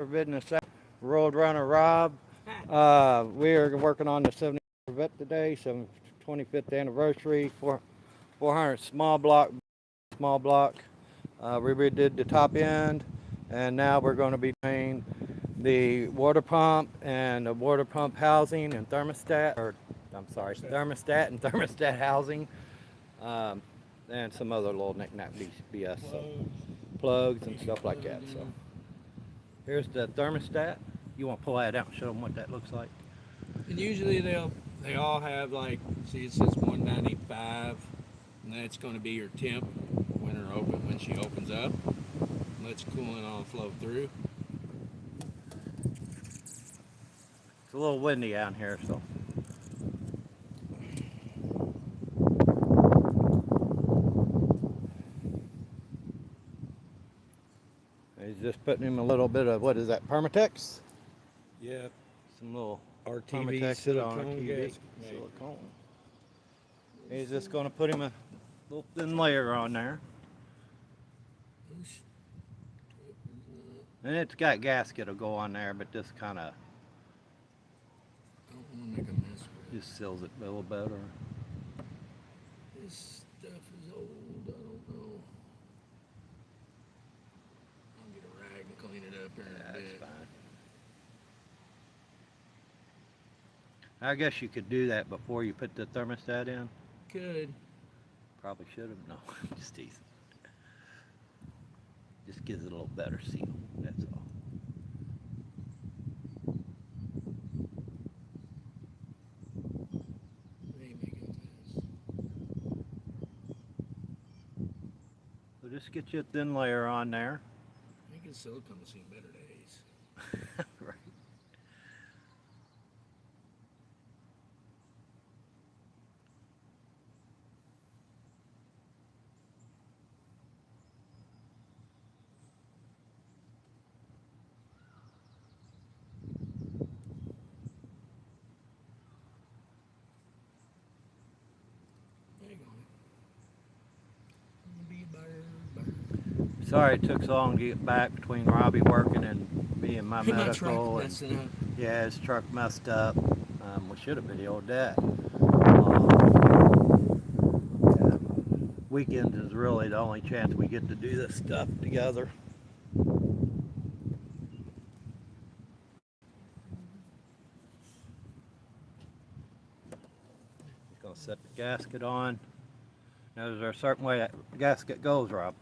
Business Road Runner Rob. We are working on the 70 Corvette today, 25th anniversary, 400 small block. We redid the top end, and now we're going to be doing the water pump and the water pump housing and thermostat, or I'm sorry, thermostat and thermostat housing, um, and some other little knickknack BS, so plugs and stuff like that. So. Here's the thermostat. You want to pull that out and show them what that looks like? And usually they all have like, see it says 195, and that's going to be your temp when she opens up. Lets coolant all flow through. It's a little windy out here, so. He's just putting him a little bit of, what is that, Permatex? Yeah, Some little RTV Permatex silicone gasket. silicone. He's just going to put him a little thin layer on there. And it's got gasket will go on there, but this kind of I don't want to make a mess with it. just seals it a little better. This stuff is old. I don't know. I'll get a rag and clean it up here in a That's bit. fine. I guess you could do that before you put the thermostat in. Could. Probably should have. No, just teasing. Just gives it a little better seal. That's all. They make it this. So just get you a thin layer on there. Making silicone has seen better days. Right. There you go. Be butter. Sorry it took so long to get back between Robbie working and me and my My medical. truck And messing up. yeah, his truck messed up. We should have videoed that. Yeah. Weekends is really the only chance we get to do this stuff together. Just gonna set the gasket on. Now, is there a certain way that gasket goes, Rob?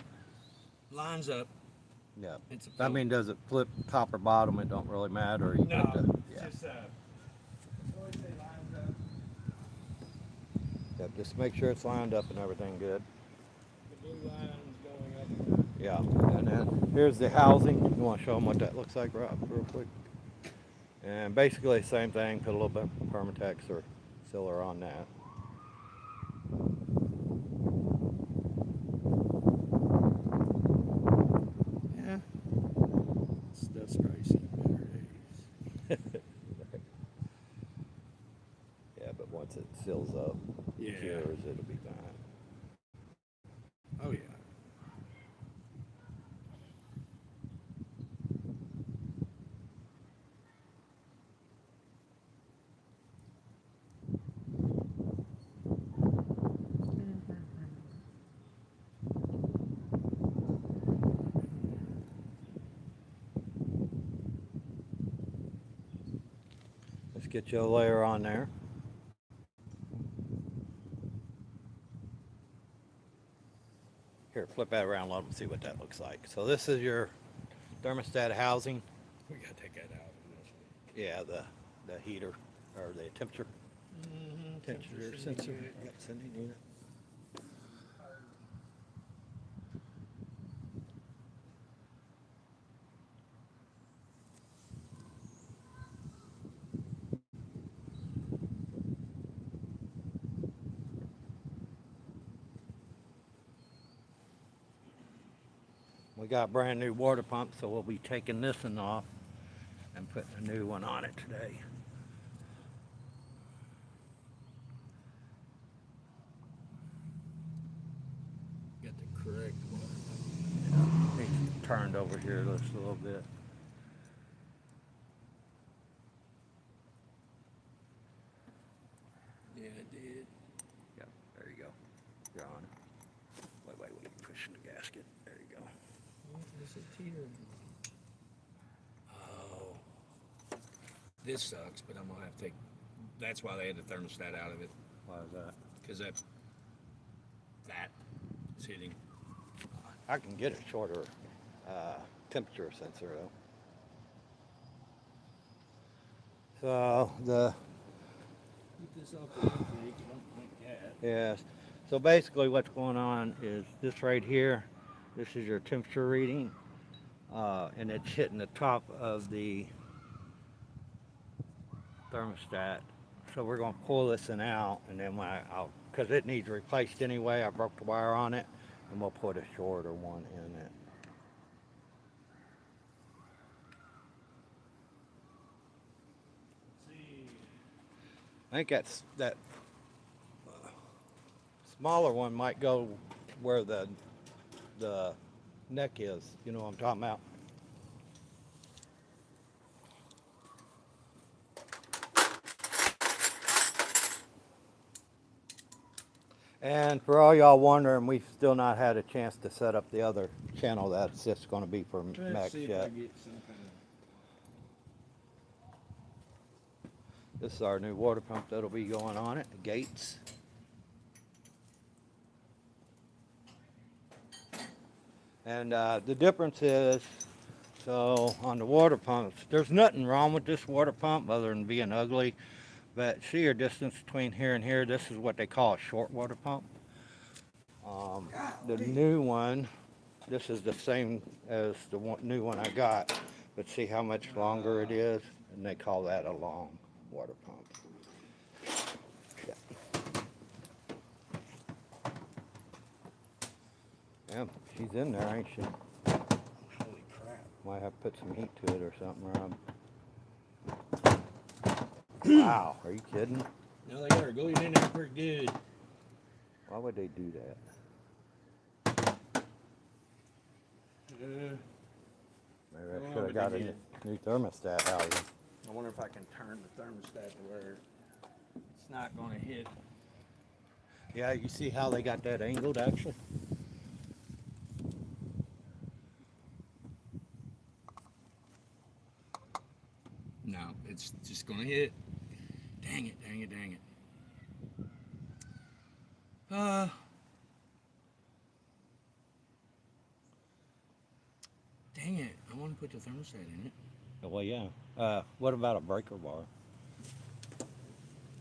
Lines up. Yeah. It's a I mean, does it flip top or bottom? It don't really matter. You no, put the, yeah. just always say lines up. Yep, just make sure it's lined up and everything good. The blue line's going up. Yeah, and then here's the housing. You want to show them what that looks like, Rob, real quick? And basically, same thing. Put a little bit of Permatex or sealer on that. Yeah. Stuff's probably seen better days. Yeah, but once it seals up, Yeah. cures, it'll be fine. Oh yeah. Let's get you a layer on there. Here, flip that around, let them see what that looks like. So this is your thermostat housing. We gotta take that out eventually. Yeah, the heater or the temperature sensor. Yep, Cindy, need it. We got a brand new water pump, so we'll be taking this one off and putting a new one on it today. Got the correct one. He's turned over here just a little bit. did. Yep, there you go. You're on. Wait, pushing the gasket. There you go. What is it here? Oh, this sucks, but I'm gonna have to take. That's why they had the thermostat out of it, Why is that? because that is hitting. I can get a shorter temperature sensor though. So Keep this off the intake. Don't think that. yes. So basically, what's going on is this right here. This is your temperature reading, and it's hitting the top of the thermostat. So we're going to pull this one out, and then because it needs replaced anyway, I broke the wire on it, and we'll put a shorter one in it. I think that smaller one might go where the neck is. You know what I'm talking about? And for all y'all wondering, we've still not had a chance to set up the other channel that's just going to be for Let's Max see if yet. I get something. This is our new water pump that'll be going on it, the gates. And the difference is, so on the water pumps, there's nothing wrong with this water pump other than being ugly. But see your distance between here and here, this is what they call a short water pump. The new one, this is the same as the new one I got, but see how much longer it is, and they call that a long water pump. Yeah, she's in there, ain't she? Holy crap. Might have to put some heat to it or something, Rob. Wow, are you kidding? No, they are going in there pretty good. Why would they do that? Maybe I should have got a new thermostat out here. I wonder if I can turn the thermostat to where it's not going to hit. Yeah, you see how they got that angled actually? No, it's just going to hit. Dang it. Dang it. I want to put the thermostat in it. Well, yeah. What about a breaker bar?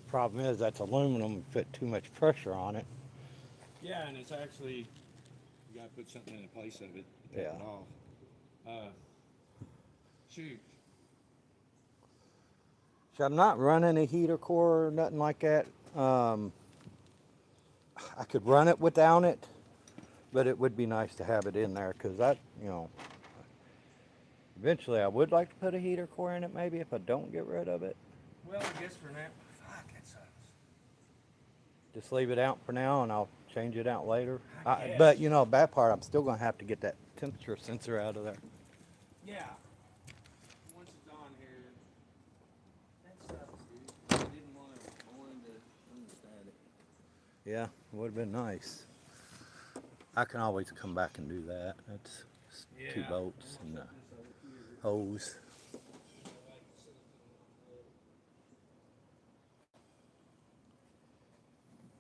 Problem is that's aluminum and put too much pressure on it. Yeah, and it's actually, you got to put something in the place of it to take it off. Shoot. So I'm not running a heater core or nothing like that. I could run it without it, but it would be nice to have it in there because that, eventually I would like to put a heater core in it maybe if I don't get rid of it. Well, I guess for now, fuck, that sucks. Just leave it out for now and I'll change it out later. I guess. But bad part, I'm still going to have to get that temperature sensor out of there. Yeah. Once it's on here, that sucks, dude. I didn't want to thermostat it. Yeah, it would have been nice. I can always come back and do that. That's two bolts and a hose.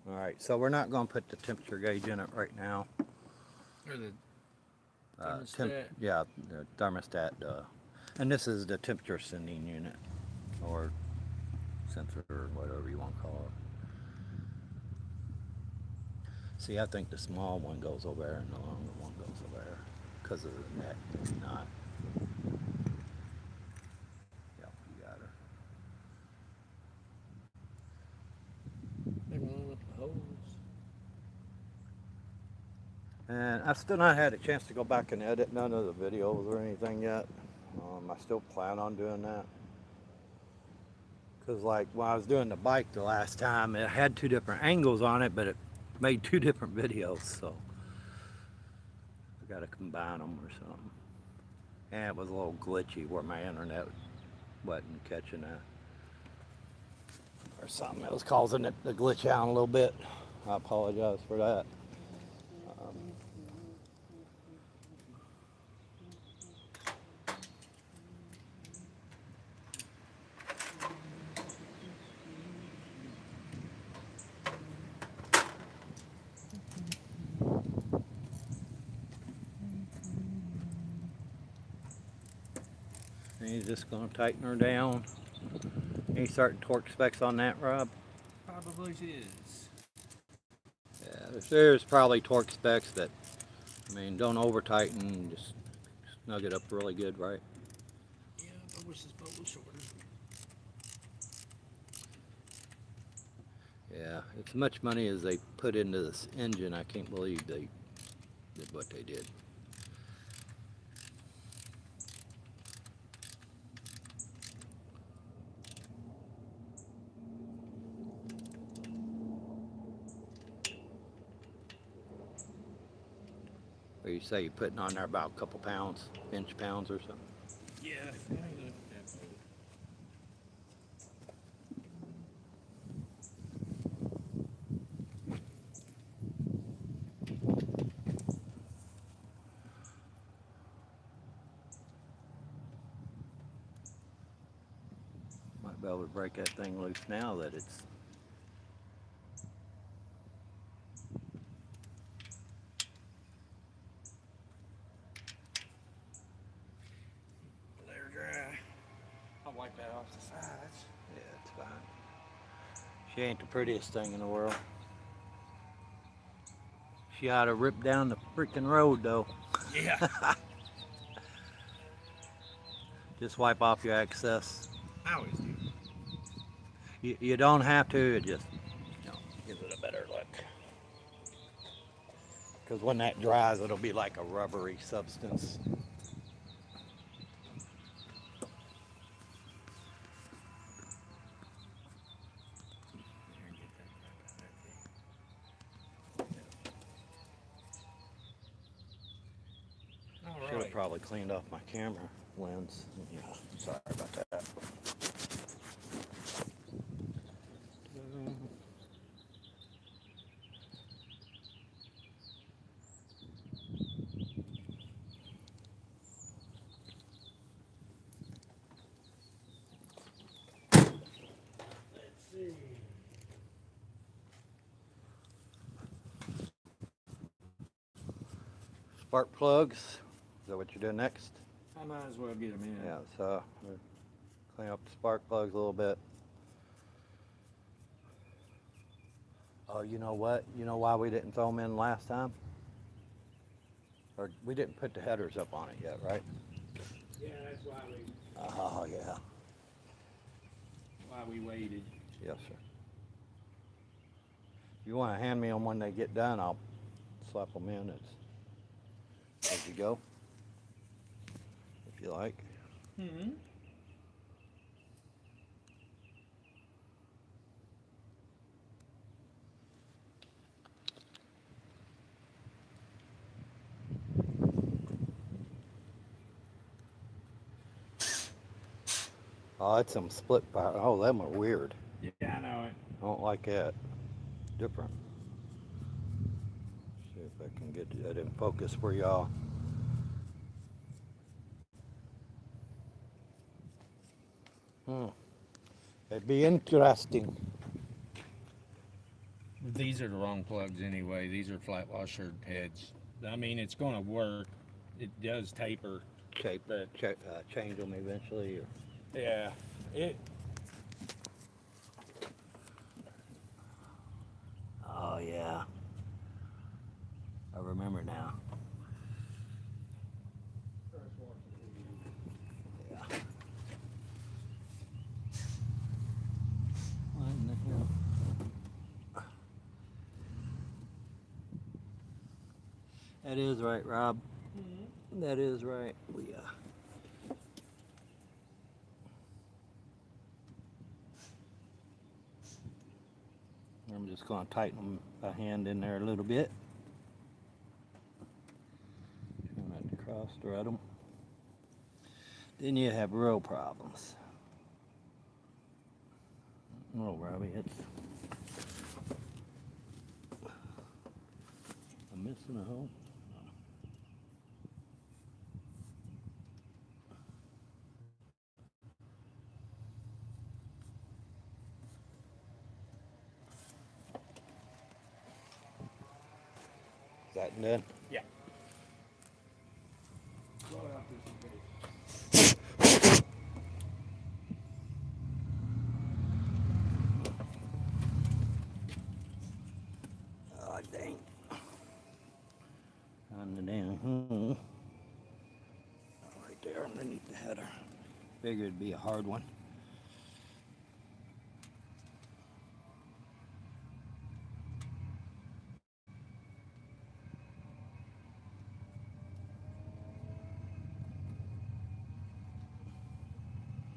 All right, so we're not going to put the temperature gauge in it right now. Or the thermostat. Yeah, the thermostat. And this is the temperature sending unit, or sensor, or whatever you want to call it. See, I think the small one goes over there and the longer one goes over there because of the neck. It's not. Yep, you got her. They're rolling up the hose. And I've still not had a chance to go back and edit none of the videos or anything yet. I still plan on doing that. Because like when I was doing the bike the last time, it had two different angles on it, but it made two different videos, so I got to combine them or something. And it was a little glitchy where my internet wasn't catching that. or something that was causing it to glitch out a little bit. I apologize for that. And he's just going to tighten her down. Any certain torque specs on that, Rob? Probably is. Yeah, there's probably torque specs that, I mean, don't over tighten, just snug it up really good, right? Yeah, I wish this boat was shorter. Yeah, as much money as they put into this engine, I can't believe they did what they did. What you say you're putting on there about a couple pounds, inch pounds or something? Yeah. Might be able to break that thing loose now that it's. Let her dry. I'll wipe that off the sides. Yeah, it's fine. She ain't the prettiest thing in the world. She ought to rip down the freaking road though. Yeah. Just wipe off your excess. I always do. You don't have to, it just, gives it a better look. Because when that dries, it'll be like a rubbery substance. Should have probably cleaned off my camera lens. Yeah, sorry about that. Let's see. Spark plugs. Is that what you're doing next? I might as well get them in. Yeah, so we'll clean up the spark plugs a little bit. Oh, you know what? You know why we didn't throw them in last time? Or we didn't put the headers up on it yet, right? Yeah, that's why we. Oh, yeah. Why we waited. Yes, sir. If you want to hand me them when they get done, I'll slap them in as you go, if you like. Mm-hmm. Oh, that's some split power. Oh, them are weird. Yeah, I know it. I don't like that. Different. See if I can get that in focus for y'all. It'd be interesting. These are the wrong plugs anyway. These are flat washer heads. I mean, it's going to work. It does taper. Change them eventually. Or... Yeah. Oh, yeah. I remember now. Yeah. What in the hell? That is right, Rob. Mm-hmm. That is right. I'm just going to tighten my hand in there a little bit. Try not to cross thread them. Then you have real problems. Oh, Robbie, I'm missing a hole. Is that done? Yeah. Oh, dang. On the damn hole. Right there underneath the header. Figured it'd be a hard one.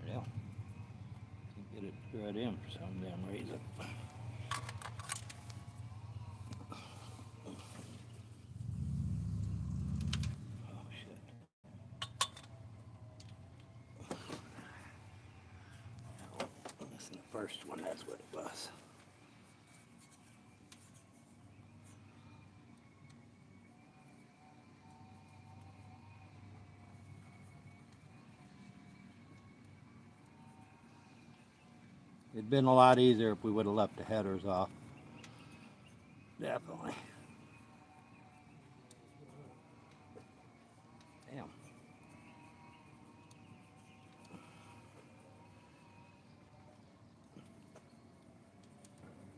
Yeah. Can't get it right in for some damn reason. Oh, shit. Missing the first one, that's what it was. It'd been a lot easier if we would have left the headers off. Definitely. Damn.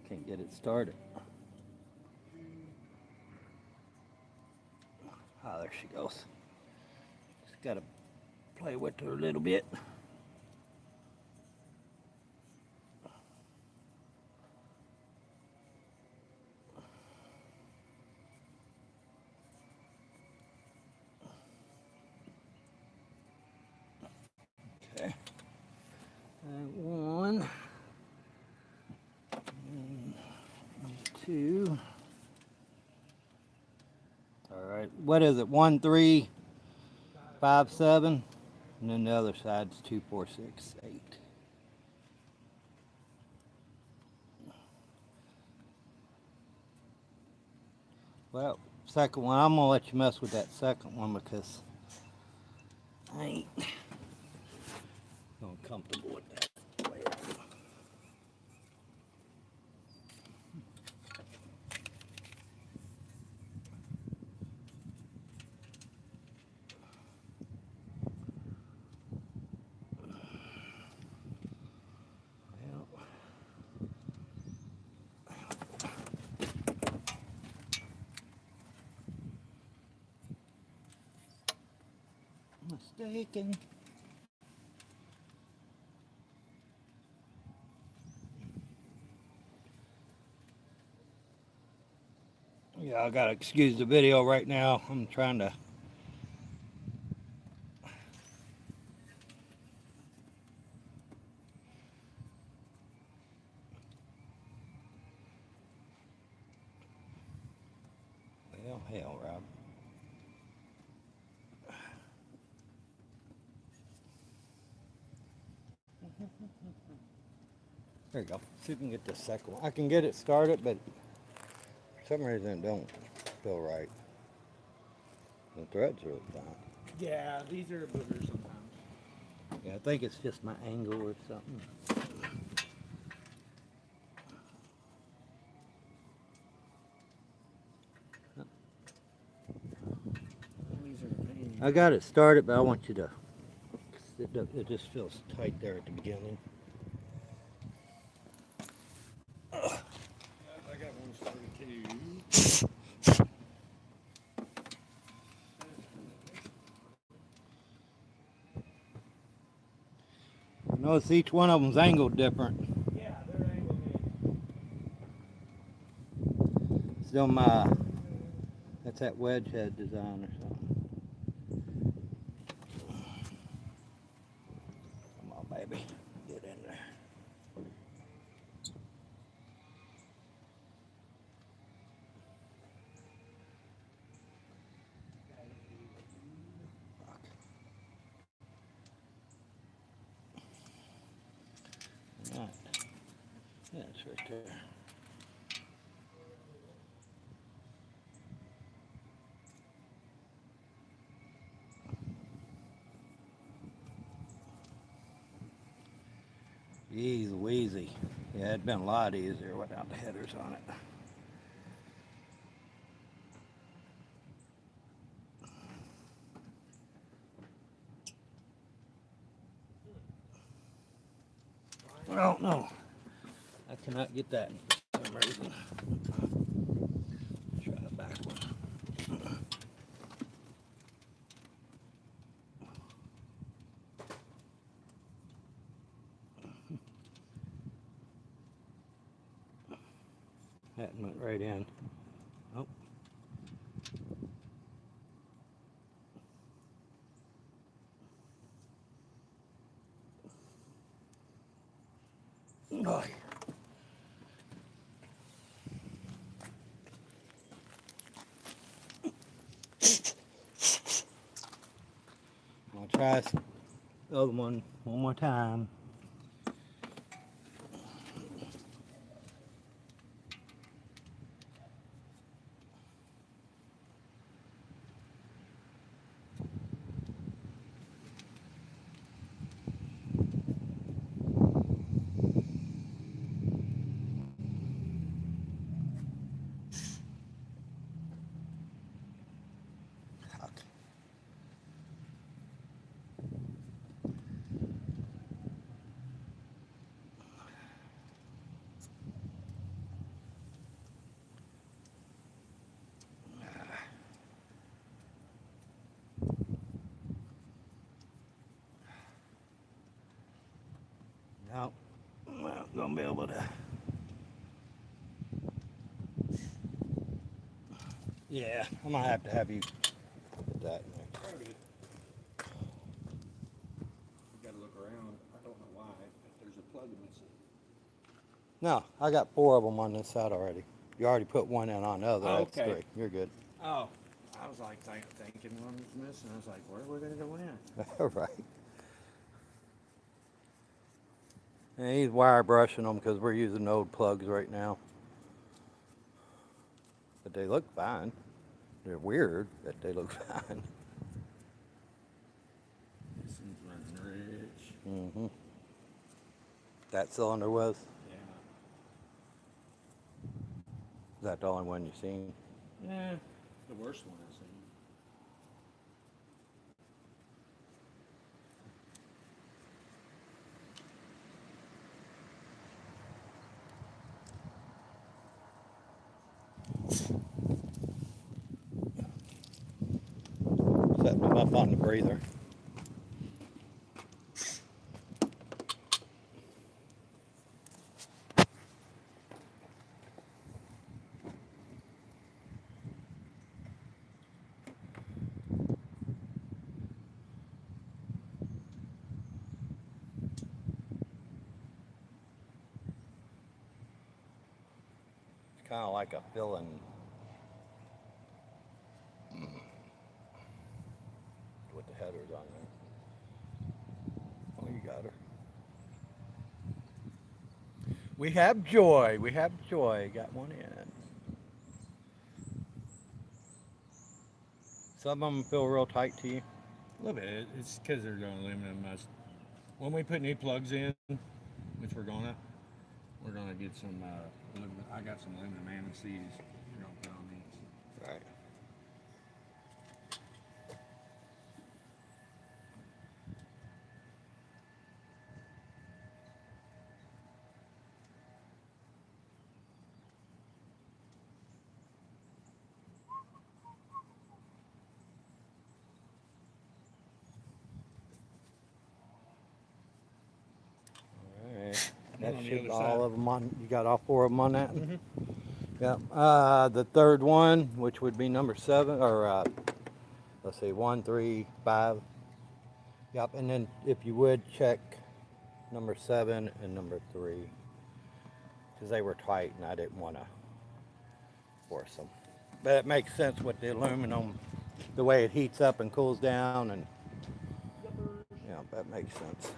Can't get it started. Ah, there she goes. Just gotta play with her a little bit. Okay. One. And two. All right. What is it? 1, 3, 5, 7. And then the other side's 2, 4, 6, 8. Well, second one, I'm gonna let you mess with that second one because I ain't comfortable with that. Mistaken. Yeah, I gotta excuse the video right now. I'm trying to. Well, hell, Rob. There you go. See if we can get the second one. I can get it started, but for some reason it don't feel right. The threads are fine. Yeah, these are boogers sometimes. Yeah, I think it's just my angle or something. These are a pain. I got it started, but I want you to. It just feels tight there at the beginning. I got one started too. Notice each one of them's angled different. Yeah, they're angled in. Still that's that wedge head design or something. Come on, baby, get in there. All right. Yeah, it's right there. Easy wheezy. Yeah, it'd been a lot easier without the headers on it. Oh no, I cannot get that for some reason. Try the back one. That went right in. Oh. Oh. I'll try the other one more time. No, I'm not gonna be able to. Yeah, I'm gonna have you put that in there. Okay. You gotta look around. I don't know why, but there's a plug missing. No, I got 4 of them on this side already. You already put one in on the other. Oh, That's okay. 3. You're good. Oh, I was like thinking one was missing. I was like, where are we gonna go in? All right. And he's wire brushing them because we're using old plugs right now. But they look fine. They're weird, but they look fine. This one's running rich. Mm-hmm. That cylinder was? Yeah. Is that the only one you've seen? Yeah. The worst one I've seen. Setting them up on the breather. It's kind of like a filling. With the headers on there. Oh, you got her. We have joy. We have joy. Got one in. Some of them feel real tight to you. A little bit. It's because they're doing aluminum. When we put new plugs in, which we're gonna get some aluminum. I got some aluminum anti-seize. We're gonna put on these. Right. All right. One That on the should other all side. of them on. You got all 4 of them on that? Mm-hmm. Yep. The third one, which would be number 7, or let's see, 1, 3, 5. Yep. And then if you would check number 7 and number 3, because they were tight and I didn't want to force them. But it makes sense with the aluminum, the way it heats up and cools down, and yeah, that makes sense.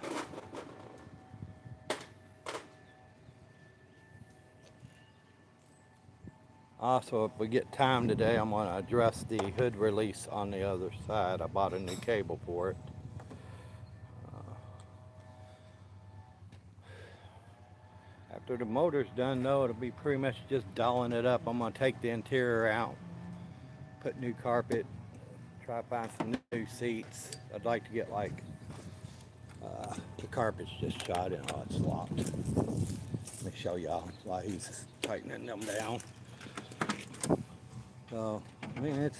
Also, if we get time today, I'm going to address the hood release on the other side. I bought a new cable for it. After the motor's done though, it'll be pretty much just dolling it up. I'm going to take the interior out, put new carpet, try to find some new seats. I'd like to get like, the carpet's just shot in. Oh, it's locked. Let me show y'all while he's tightening them down. So, I mean,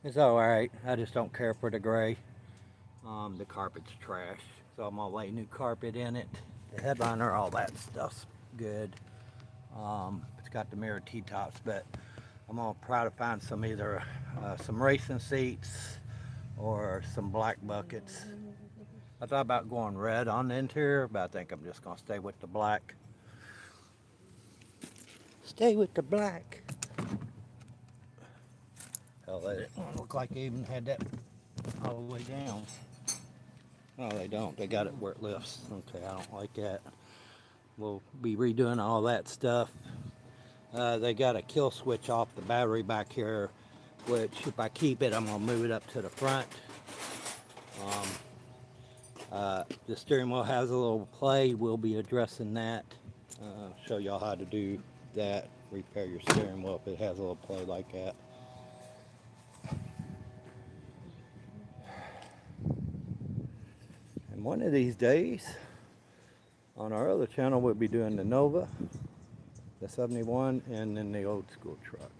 it's all right. I just don't care for the gray. The carpet's trash, so I'm gonna lay new carpet in it. The headliner, all that stuff's good. It's got the mirror T-tops, but I'm gonna try to find some either some racing seats or some black buckets. I thought about going red on the interior, but I think I'm just gonna stay with the black. Stay with the black. Hell, they didn't look like they even had that all the way down. No, they don't. They got it where it lifts. Okay, I don't like that. We'll be redoing all that stuff. They got a kill switch off the battery back here, which if I keep it, I'm going to move it up to the front. The steering wheel has a little play. We'll be addressing that. Show y'all how to do that. Repair your steering wheel if it has a little play like that. And one of these days, on our other channel, we'll be doing the Nova, the 71, and then the old school truck.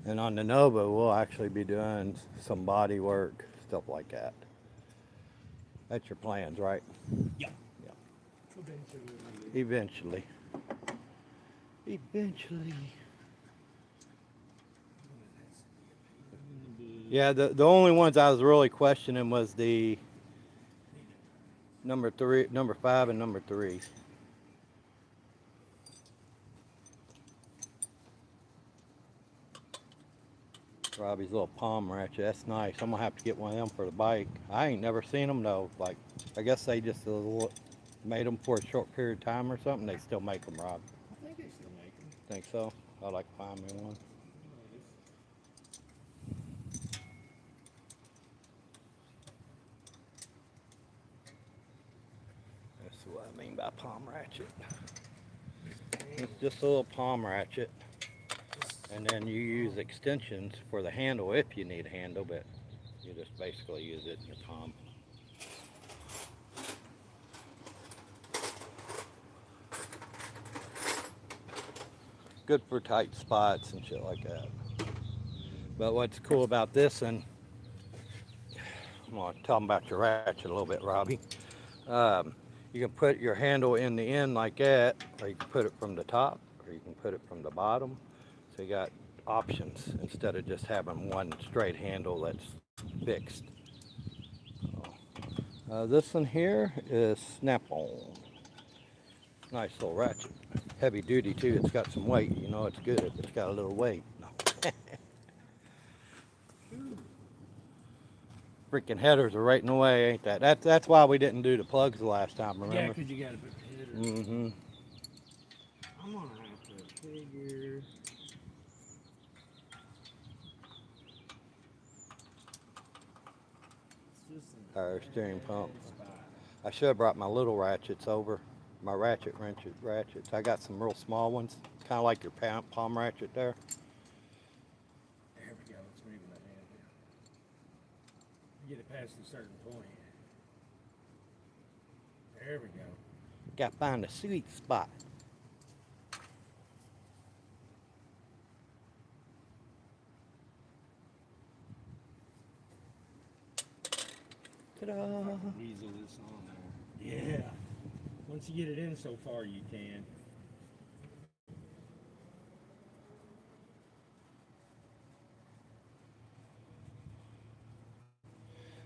And on the Nova, we'll actually be doing some body work, stuff like that. That's your plans, right? Yeah. Yeah. Eventually. Eventually. Yeah, the only ones I was really questioning was the number 5 and number 3. Robbie's little palm ratchet, that's nice. I'm gonna have to get one of them for the bike. I ain't never seen them though. Like, I guess they just made them for a short period of time or something. They still make them, Rob. I think they still make them. Think so? I'd like to find me one. That's what I mean by palm ratchet. It's just a little palm ratchet. And then you use extensions for the handle if you need a handle, but you just basically use it in your palm. Good for tight spots and shit like that. But what's cool about this, and I'm going to tell them about your ratchet a little bit, Robbie. You can put your handle in the end like that, or you can put it from the top, or you can put it from the bottom. So you got options instead of just having one straight handle that's fixed. This one here is snap-on. Nice little ratchet. Heavy duty too. It's got some weight. You know it's good if it's got a little weight. No. Freaking headers are right in the way, ain't that? That's why we didn't do the plugs the last time, remember? Yeah, because you got to put the header. Mm-hmm. I'm going to have to figure. Our steering pump. I should have brought my little ratchets over. My ratchets. I got some real small ones. Kind of like your palm ratchet there. There we go. Let's move that hand down. Get it past a certain point. There we go. Got to find a sweet spot. Ta-da! Weasel this on there. Yeah. Once you get it in so far, you can.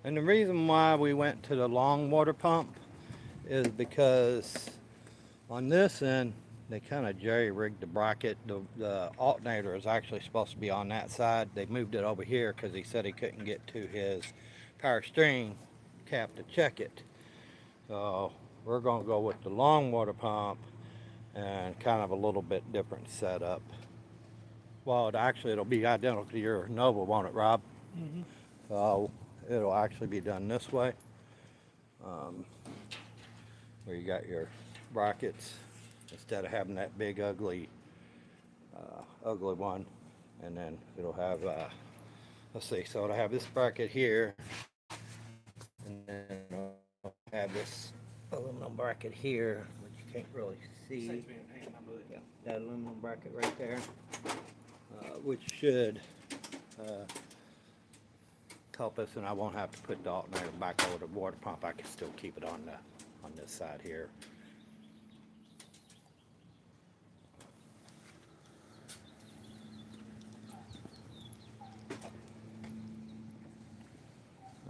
And the reason why we went to the long water pump is because on this end, they kind of jerry-rigged the bracket. The alternator is actually supposed to be on that side. They moved it over here because he said he couldn't get to his power steering cap to check it. So we're going to go with the long water pump and kind of a little bit different setup. Well, it'll be identical to your Nova, won't it, Rob? Mm-hmm. So it'll actually be done this way, where you got your brackets instead of having that big ugly one, and then it'll have let's see, so it'll have this bracket here, and then it'll have this aluminum bracket here, which you can't really see. Yeah, that aluminum bracket right there, which should help us, and I won't have to put the alternator back over the water pump. I can still keep it on this side here.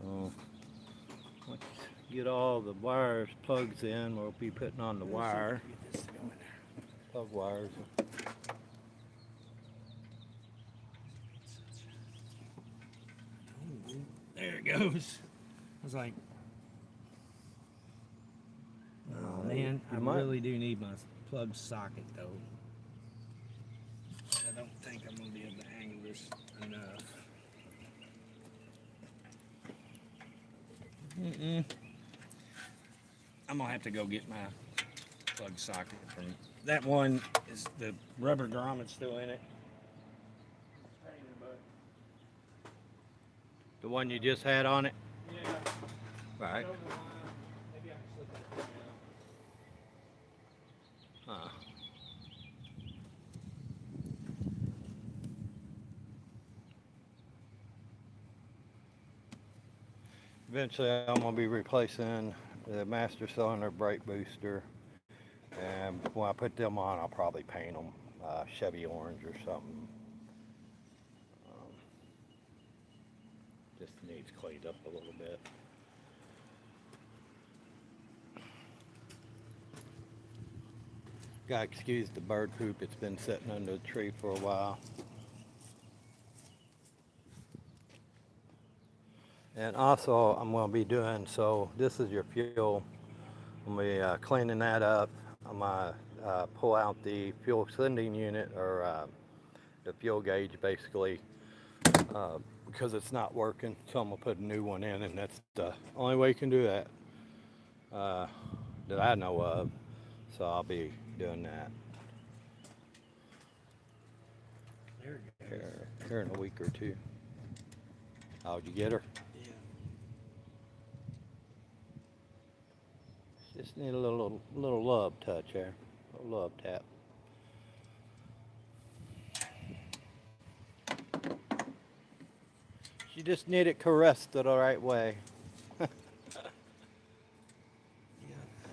So let's get all the wires, plugs in. We'll be putting on the wire, plug wires. There it goes. I was like, oh man, I really do need my plug socket though. I don't think I'm gonna be able to angle this enough. I'm gonna have to go get my plug socket from that one. Is the rubber grommet still in it? The one you just had on it? Yeah. Right. Maybe I can slip that down. Huh. Eventually I'm going to be replacing the master cylinder brake booster, and when I put them on I'll probably paint them Chevy orange or something. Just needs cleaned up a little bit. Gotta excuse the bird poop, it's been sitting under the tree for a while. And also I'm going to be doing, so this is your fuel. I'm going to be cleaning that up. I'm going to pull out the fuel sending unit, or the fuel gauge basically, because it's not working. So I'm going to put a new one in, and that's the only way you can do that that I know of. So I'll be doing that There it goes. here in a week or two. Oh, did you get her? Yeah. Just need a little love touch there, a little love tap. You just need it caressed the right way.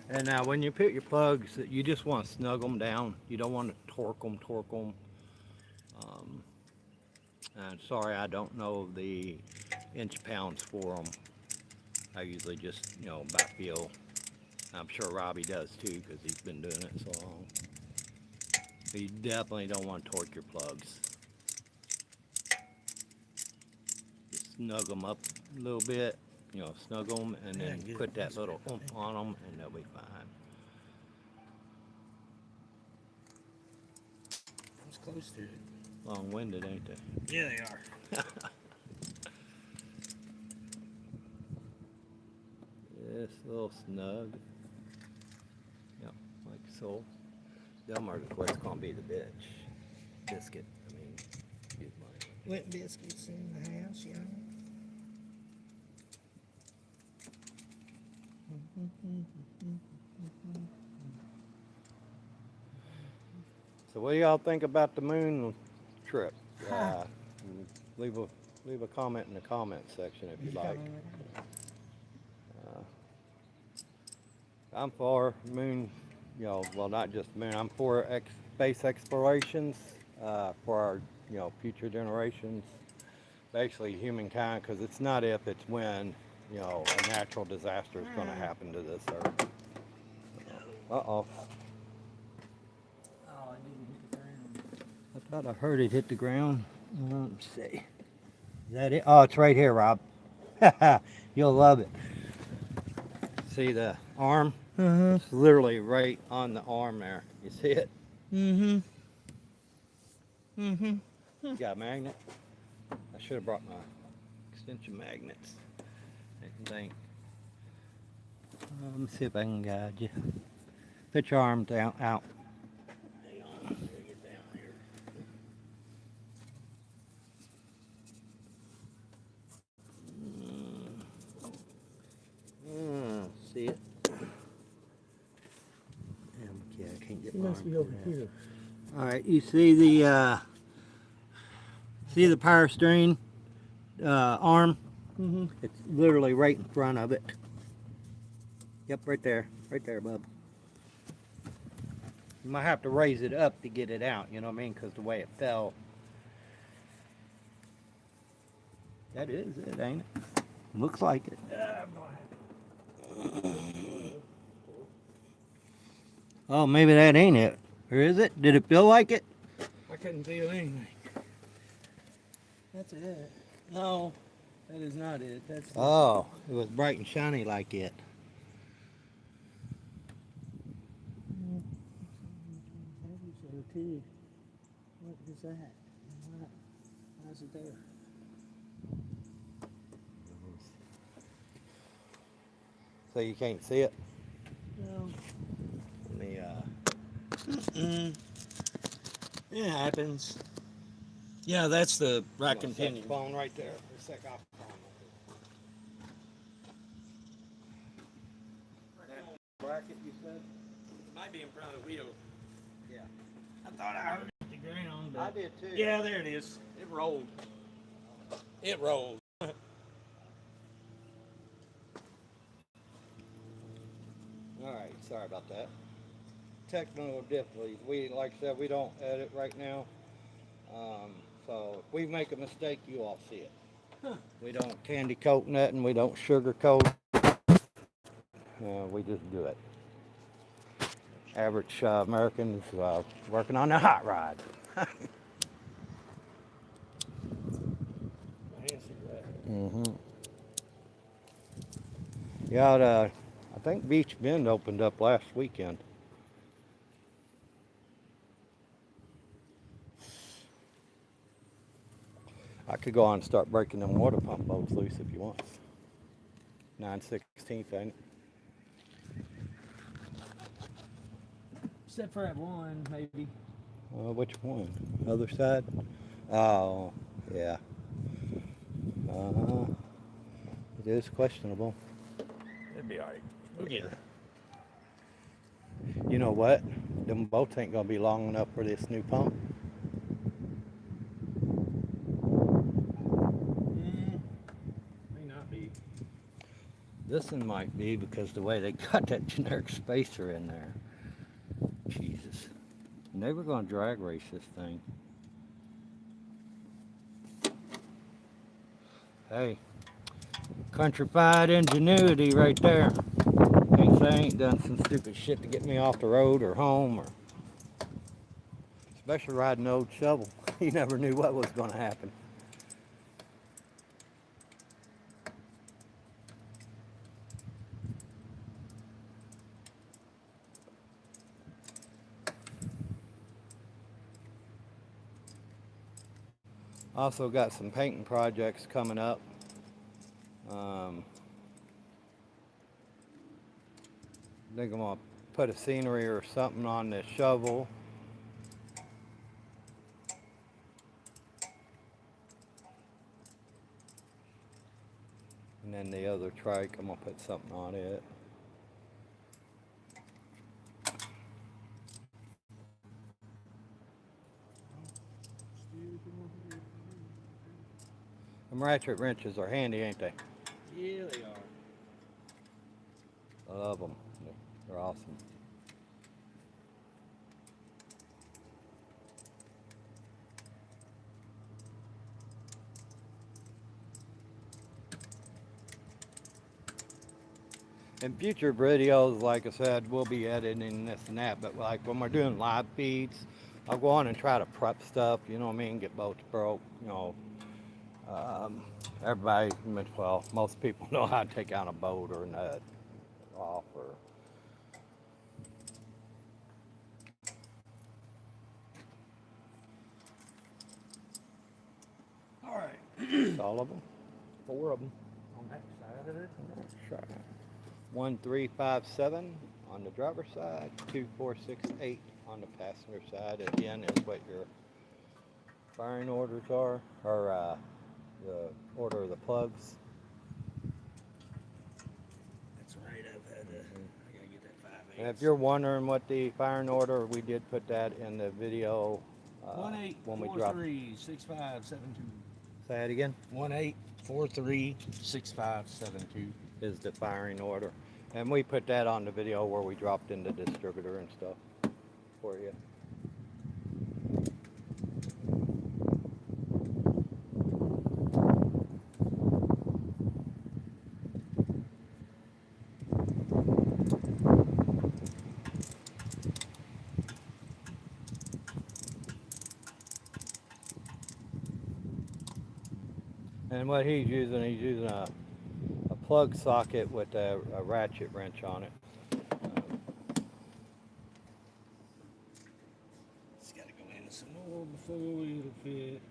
And now when you put your plugs, you just want to snug them down. You don't want to torque them. And sorry, I don't know the inch pounds for them. I usually just, by feel. I'm sure Robbie does too, because he's been doing it so long. But you definitely don't want to torque your plugs. Just snug them up a little bit, snug them, and then put that little oomph on them, and they'll be fine. I was close to it. Long-winded, ain't they? Yeah, they are. Just a little snug. Yep, like so. Them are what's gonna be the biscuit. I mean, excuse my Wet biscuits in the house, yeah. So what do y'all think about the moon trip? Leave a comment in the comment section if you like. I'm for moon, well, not just moon. I'm for space explorations for our, future generations. Basically, humankind, because it's not if, it's when, a natural disaster is going to happen to this earth. Uh-oh. Oh, it didn't hit the ground. I thought I heard it hit the ground. Let's see. Is that it? Oh, it's right here, Rob. You'll love it. See the arm? It's literally right on the arm there. You see it? Mm-hmm. Mm-hmm. You got a magnet? I should have brought my extension magnets. I think. Let me see if I can guide you. Put your arm down out. Hang on, let me get down here. See it? Okay, I can't get He my must arm be over through that. here. All right, you see the power steering arm? Mm-hmm. It's literally right in front of it. Yep, right there, bub. You might have to raise it up to get it out. You know what I mean? Because the way it fell. That is it, ain't it? Looks like it. Oh, maybe that ain't it. Or is it? Did it feel like it? I couldn't feel anything. That's it. No, that is not it. That's the Oh, it was bright and shiny like it. What is that? Why is it there? So you can't see it? No. Let me, It happens. Yeah, that's the rack and pinion. phone right there. For a sec, I'll bracket, you said? It might be in front of the wheel. Yeah. I thought I heard it hit the ground, but I did too. yeah, there it is. It rolled. It rolled. All right, sorry about that. Technical difficulties. We, like I said, we don't edit right now. So if we make a mistake, you all see it. Huh. We don't candy coat nothing. We don't sugar coat. We just do it. Average Americans working on a hot rod. Mm-hmm. Yeah, I think Beach Bend opened up last weekend. I could go on and start breaking them water pump bolts loose if you want. 9/16, ain't it? Except for that one, maybe. Which one? Other side? Oh, yeah. It is questionable. It'll be alright. We'll get her. You know what? Them bolts ain't gonna be long enough for this new pump. May not be. This one might be because the way they got that generic spacer in there. Jesus. And they were gonna drag race this thing. Hey, countrified ingenuity right there. Can't say I ain't done some stupid shit to get me off the road or home, or especially riding an old shovel. You never knew what was gonna happen. Also got some painting projects coming up. I think I'm gonna put a scenery or something on this shovel. And then the other trike, I'm gonna put something on it. Them ratchet wrenches are handy, ain't they? Yeah, they are. I love them. They're awesome. In future videos, like I said, we'll be editing this and that, but like when we're doing live feeds, I'll go on and try to prep stuff, you know what I mean, get bolts broke, you know. Everybody, well, most people know how to take out a bolt or a nut off, or That's all of them. 4 of them on that side of it. That's right. 1357 on the driver's side, 2468 on the passenger side. Again, is what your firing orders are, or the order of the plugs. That's right. I've had to. I gotta get that 5/8. And if you're wondering what the firing order, we did put that in the video when we dropped. 18436572. Say it again. 18436572 Is the firing order, and we put that on the video where we dropped in the distributor and stuff for you. And what he's using a plug socket with a ratchet wrench on it. It's gotta go in some more before it'll fit.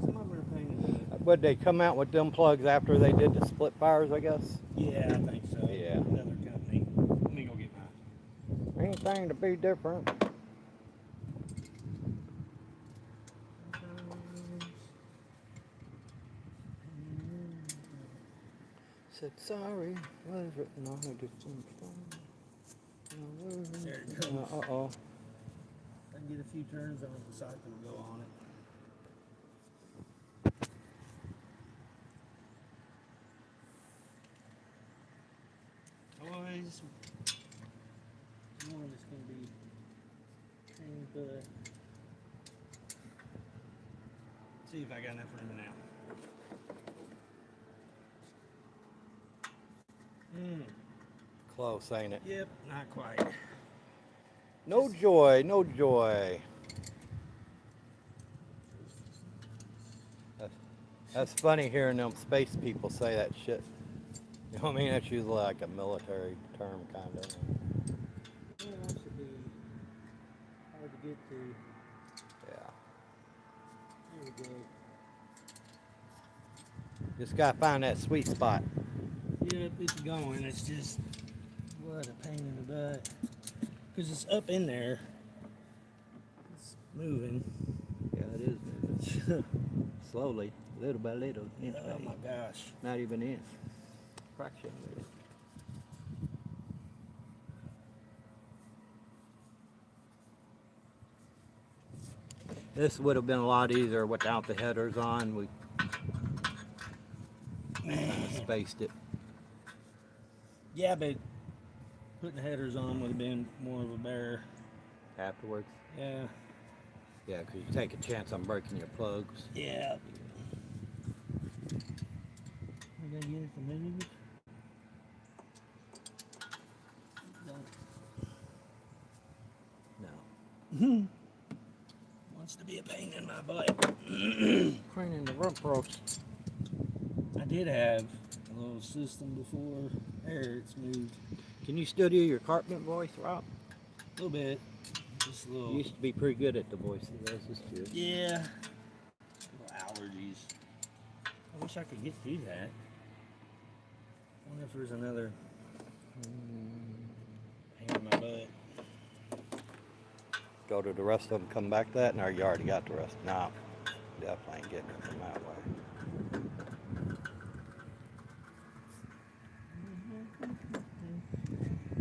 Some of them are painted. Would they come out with them plugs after they did the split fires, I guess? Yeah, I think so. Yeah. Another company. Let me go get mine. Anything to be different. Said sorry, was written on a different phone. There it goes. Uh-oh. I can get a few turns on the cycle will go on it. Always one that's gonna be pain, but see if I got enough room now. Close, ain't it? Yep, not quite. No joy, no joy. That's funny hearing them space people say that shit. You know what I mean? That's usually like a military term, kind of. Yeah, that should be hard to get to. Yeah. There we go. Just gotta find that sweet spot. Yep, it's going. It's just what a pain in the butt. Because it's up in there. It's moving. Yeah, it is moving. Slowly, little by little, inch by Oh my inch. gosh. Not even inch. Fraction of it. This would have been a lot easier without the headers on. We spaced it. Yeah, but putting the headers on would have been more of a bear. Afterwards. Yeah. Yeah, because you take a chance on breaking your plugs. Yeah. We're gonna get it to move. No. Wants to be a pain in my butt. Cleaning the rump roast. I did have a little system before. There, it's moved Can you still do your carpet voice, Rob? a little bit. Just a You little. used to be pretty good at the voices. That's just good. Yeah. Little allergies. I wish I could get through that. I wonder if there's another pain in my butt. Go to the rest of them, come back to that, and or you already got the rest. Nah, definitely ain't getting it from that way.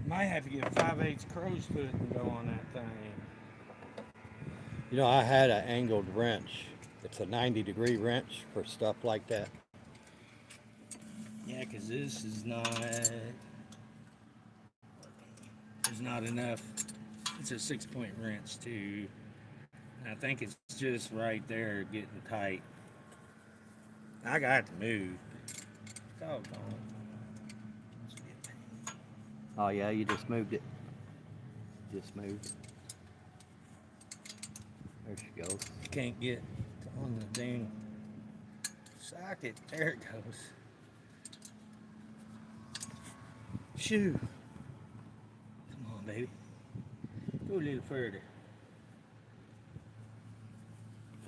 Might have to get a 5/8 crow's foot and go on that thing. You know, I had an angled wrench. It's a 90-degree wrench for stuff like that. Yeah, because this is not. There's not enough. It's a 6-point wrench too. And I think it's just right there getting tight. I got to move. Doggone. Must be a pain. Oh yeah, you just moved it. Just moved. There she goes. I can't get on the dang socket. There it goes. Shoo. Come on, baby. Go a little further.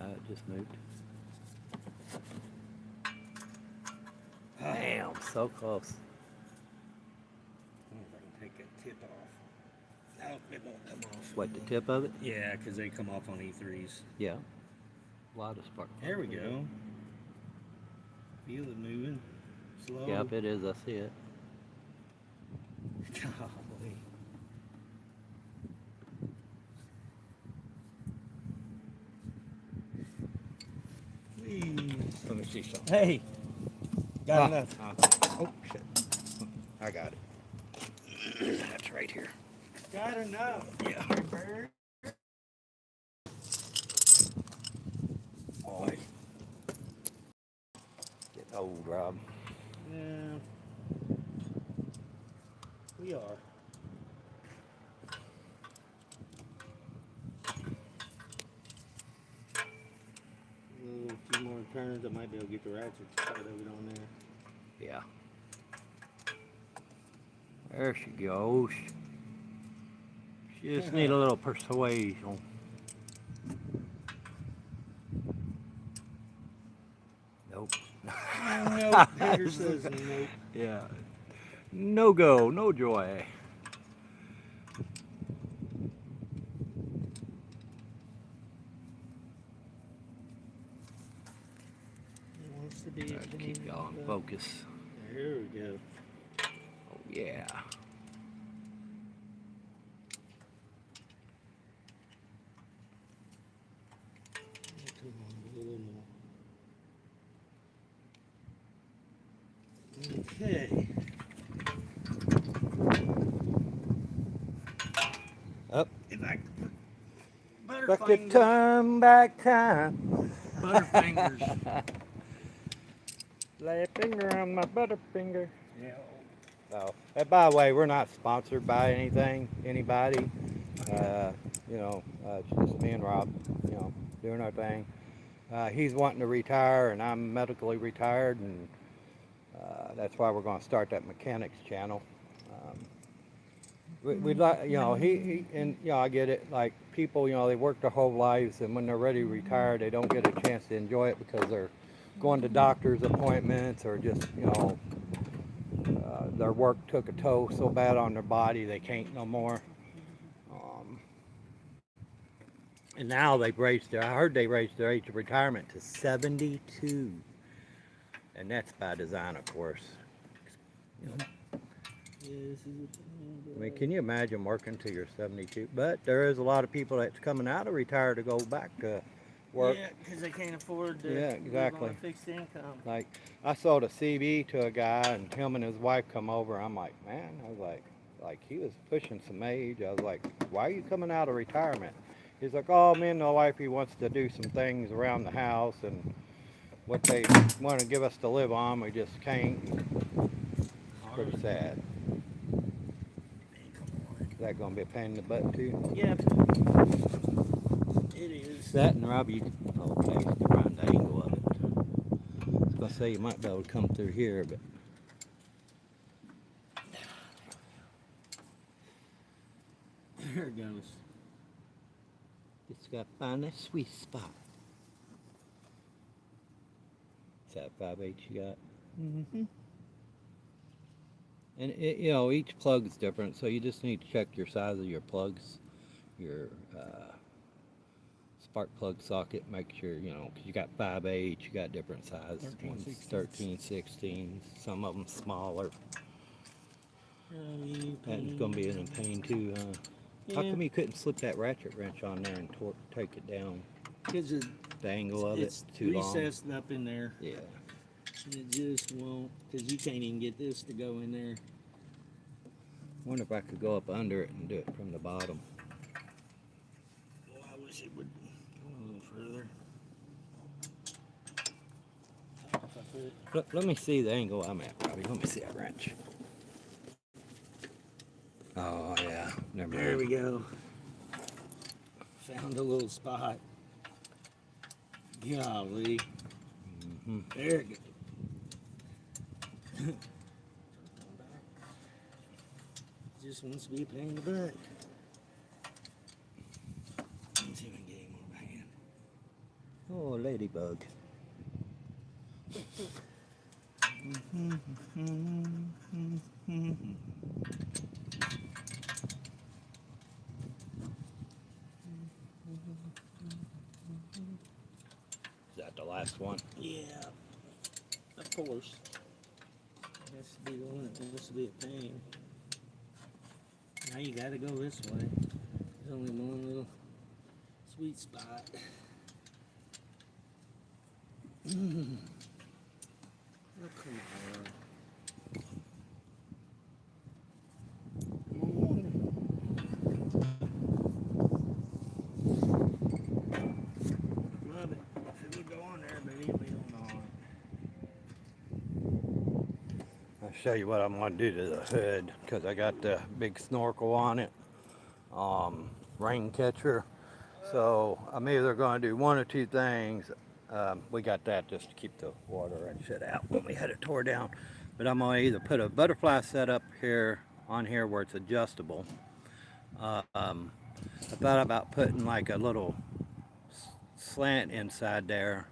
It just moved. Ah, Damn, so close. I wonder if I can take that tip off. No, it won't come off. What, the tip of it? Yeah, because they come off on E3s. Yeah. A lot of spark. There we go. Feel it moving. Slow. Yep, it is. I see it. Golly. Whee. Let me see something. Hey, got Ah, enough. Oh, shit. I got it. That's right here. Got enough. Yeah. Bird. Boy. Getting old, Rob. Yeah. We are. A few more turns, I might be able to get the ratchet started over on there. Yeah. There she goes. She just need a little persuasion. Nope. Nope. Peter says nope. Yeah. No go, no joy. He wants to be a Try to keep pain y'all in in the- focus. There we go. Oh yeah. Come on, a little more. Okay. Up. If I Bucket time, back time. Butterfingers. Lay a finger on my butterfinger. Yeah. So, by the way, we're not sponsored by anybody. It's just me and Rob, doing our thing. He's wanting to retire, and I'm medically retired, and that's why we're going to start that mechanics channel. We'd like, I get it. Like people, they work their whole lives, and when they're ready to retire, they don't get a chance to enjoy it because they're going to doctor's appointments or just, their work took a toll so bad on their body they can't no more. And now I heard they raised their age of retirement to 72. And that's by design, of course. I mean, can you imagine working till you're 72? But there is a lot of people that's coming out of retire to go back to work. Yeah, because they can't afford to Yeah, live exactly. on a fixed income. Like, I sold a CV to a guy, and him and his wife come over. I'm like, man, I was like he was pushing some age. I was like, why are you coming out of retirement? He's like, oh, me and my wife, he wants to do some things around the house, and what they want to give us to live on, we just can't. It's pretty sad. Is that going to be a pain in the butt, too? Yep. It is. That and Robbie, okay, you can find the angle of it. I was going to say you might be able to come through here, but. There it goes. Just got to find that sweet spot. Is that 5/8 you got? Mm-hmm. And each plug is different, so you just need to check your size of your plugs, your spark plug socket. Make sure, because you got 5/8, you got different sizes. 13, One's 16s. 13, 16, some of them smaller. That's going to be in pain too, huh? How come you couldn't slip that ratchet wrench on there and take it down? Because The angle of it's it's too long. recessed up in there. Yeah. It just won't, because you can't even get this to go in there. Wonder if I could go up under it and do it from the bottom. Well, I wish it would go a little further. Let me see the angle I'm at, Robbie. Let me see that wrench. Oh, yeah. Never mind. There we go. Found a little spot. Golly. Mm-hmm. There it goes. Just wants to be a pain in the butt. Oh, ladybug. Is that the last one? Yeah, of course. This would be the one that wants to be a pain. Now you gotta go this way. There's only one little sweet spot. Oh, come on. Love it. If it would go on there, but it don't go on. I'll show you what I'm going to do to the hood because I got the big snorkel on it, rain catcher. So I'm either going to do one or two things. We got that just to keep the water and shit out when we had it tore down. But I'm going to either put a butterfly setup here on here where it's adjustable. I thought about putting like a little slant inside there.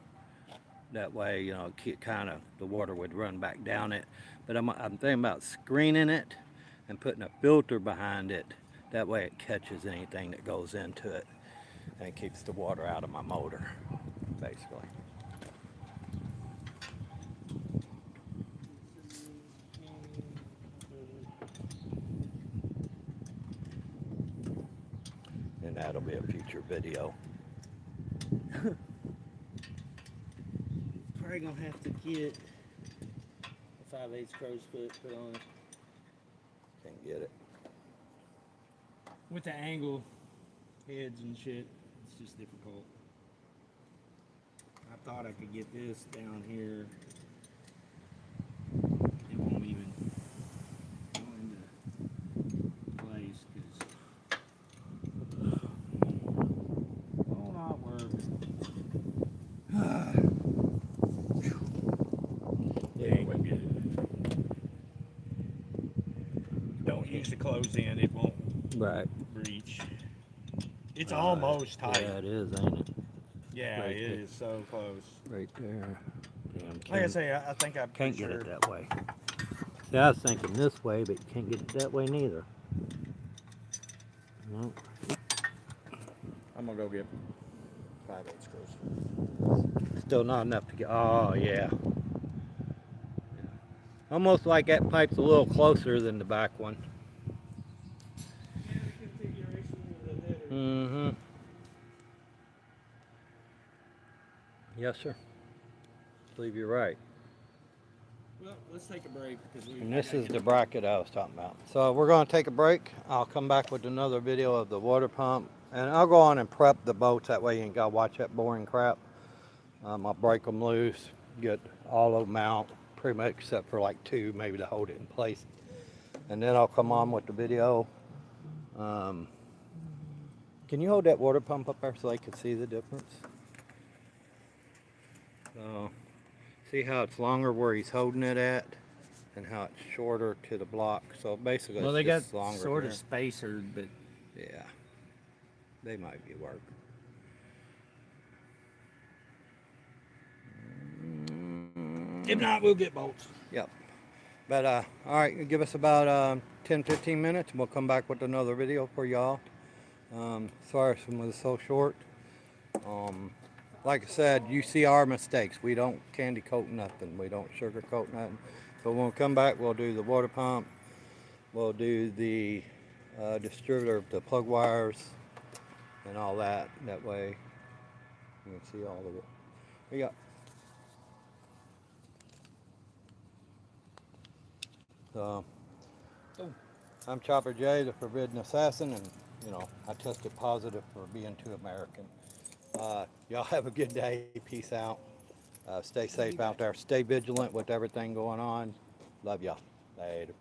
That way, you know, kind of the water would run back down it. But I'm thinking about screening it and putting a filter behind it. That way it catches anything that goes into it and it keeps the water out of my motor, basically. And that'll be a future video. Probably gonna have to get a 5/8 crow's foot put on it. Can't get it. With the angle heads and shit, it's just difficult. I thought I could get this down here. It won't even go into place because will not work. Don't use the close in, it won't Right. reach. It's almost tight. Yeah, it is, ain't it? Yeah, Right it there. is so close. Right there. Damn, Like I say, I think I can't get it that way. See, I was thinking this way, but you can't get it that way neither. No. I'm gonna go get 5/8 screws. Still not enough to get. Oh, yeah. Almost like that pipe's a little closer than the back one. Mm-hmm. Yes, sir. I believe you're right. Well, let's take a break. And this is the bracket I was talking about. So we're going to take a break. I'll come back with another video of the water pump. And I'll go on and prep the boats. That way you ain't got to watch that boring crap. I'll break them loose, get all of them out, pretty much except for like two, maybe to hold it in place. And then I'll come on with the video. Can you hold that water pump up there so they can see the difference? So, see how it's longer where he's holding it at, and how it's shorter to the block. So basically, Well, it's they got just longer sort here. of spacered, but Yeah, they might be work. if not, we'll get bolts. Yep. But all right, give us about 10-15 minutes, and we'll come back with another video for y'all. Sorry if it was so short. Like I said, you see our mistakes. We don't candy coat nothing. We don't sugarcoat nothing. So when we come back, we'll do the water pump. We'll do the distributor of the plug wires and all that. That way you can see all of it. We got. So, I'm Chopper J, the Forbidden Assassin, and you know I tested positive for being too American. Y'all have a good day. Peace out. Stay safe out there. Stay vigilant with everything going on. Love y'all. Later.